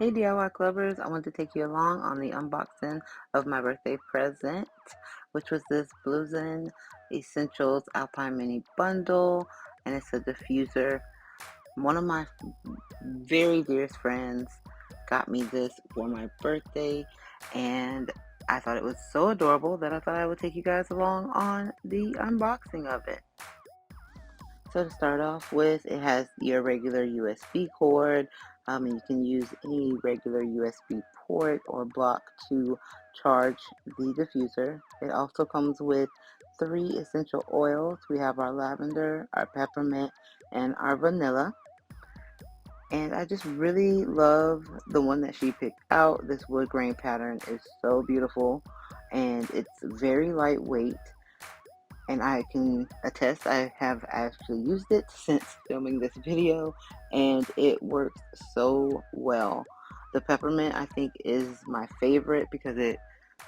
Hey DIY Clubbers, I want to take you along on the unboxing of my birthday present, which was this Bluzen Essentials Alpine Mini Bundle, and it's a diffuser. One of my very dearest friends got me this for my birthday, and I thought it was so adorable that I thought I would take you guys along on the unboxing of it. So to start off with, it has your regular USB cord. And you can use any regular USB port or block to charge the diffuser. It also comes with 3 essential oils. We have our lavender, our peppermint, and our vanilla. And I just really love the one that she picked out. This wood grain pattern is so beautiful, and it's very lightweight, and I can attest I have actually used it since filming this video, and it works so well. The peppermint I think is my favorite because it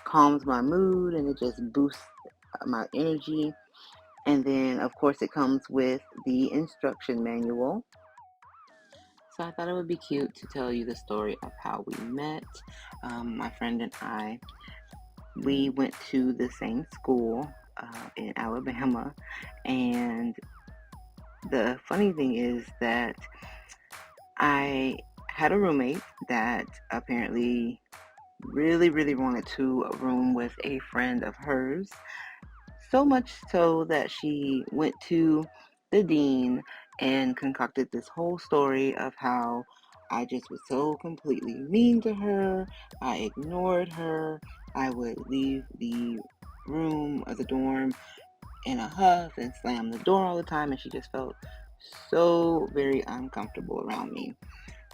calms my mood and it just boosts my energy. And then of course it comes with the instruction manual. So I thought it would be cute to tell you the story of how we met. My friend and I, we went to the same school in Alabama, and the funny thing is that I had a roommate that apparently really wanted to room with a friend of hers, so much so that she went to the dean and concocted this whole story of how I just was so completely mean to her. I ignored her. I would leave the room or the dorm in a huff and slam the door all the time, and she just felt so very uncomfortable around me.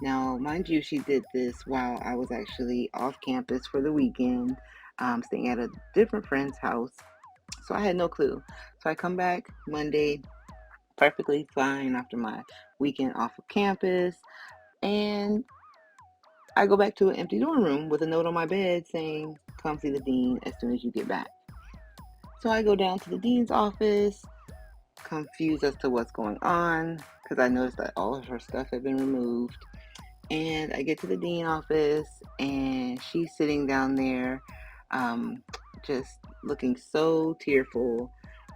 Now, mind you, she did this while I was actually off campus for the weekend, staying at a different friend's house. So I had no clue. So I come back Monday perfectly fine after my weekend off of campus, and I go back to an empty dorm room with a note on my bed saying, "Come see the dean as soon as you get back." So I go down to the dean's office, confused as to what's going on because I noticed that all of her stuff had been removed. And I get to the dean office, and she's sitting down there, um, just looking so tearful.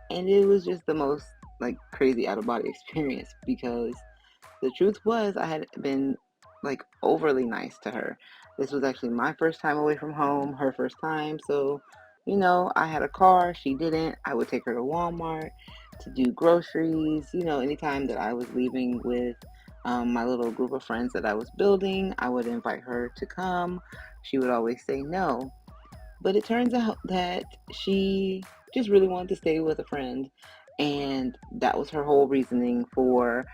And it was just the most like crazy out of body experience because the truth was I had been like overly nice to her. This was actually my first time away from home, her first time. So, I had a car, she didn't. I would take her to Walmart to do groceries. Anytime that I was leaving with my little group of friends that I was building, I would invite her to come. She would always say no. But it turns out that she just really wanted to stay with a friend. And that was her whole reasoning for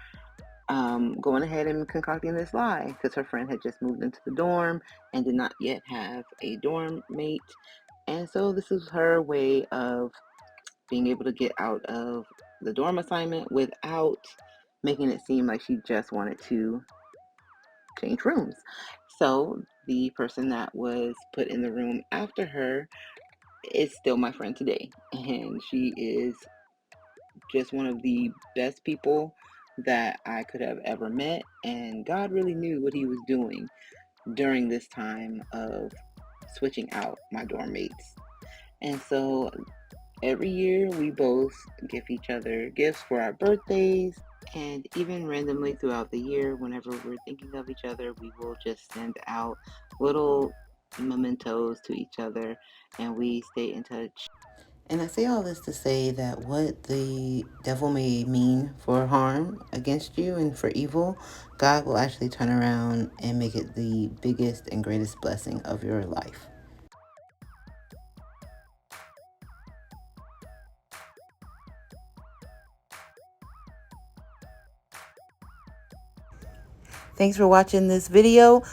going ahead and concocting this lie because her friend had just moved into the dorm and did not yet have a dorm mate. And so this is her way of being able to get out of the dorm assignment without making it seem like she just wanted to change rooms. So the person that was put in the room after her is still my friend today. And she is just one of the best people that I could have ever met. And God really knew what He was doing during this time of switching out my dorm mates. And so every year we both give each other gifts for our birthdays. And even randomly throughout the year, whenever we're thinking of each other, we will just send out little mementos to each other and we stay in touch. And I say all this to say that what the devil may mean for harm against you and for evil, God will actually turn around and make it the biggest and greatest blessing of your life. Thanks for watching this video.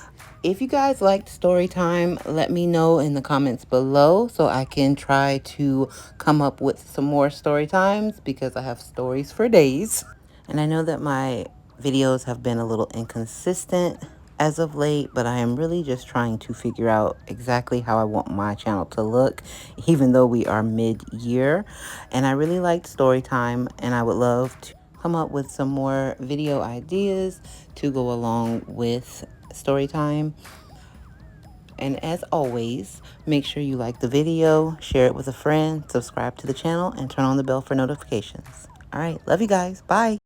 If you guys liked story time, let me know in the comments below so I can try to come up with some more story times because I have stories for days. And I know that my videos have been a little inconsistent as of late, but I am really just trying to figure out exactly how I want my channel to look, even though we are mid-year. And I really liked story time, and I would love to come up with some more video ideas to go along with story time. And as always, make sure you like the video, share it with a friend, subscribe to the channel, and turn on the bell for notifications. All right, love you guys. Bye.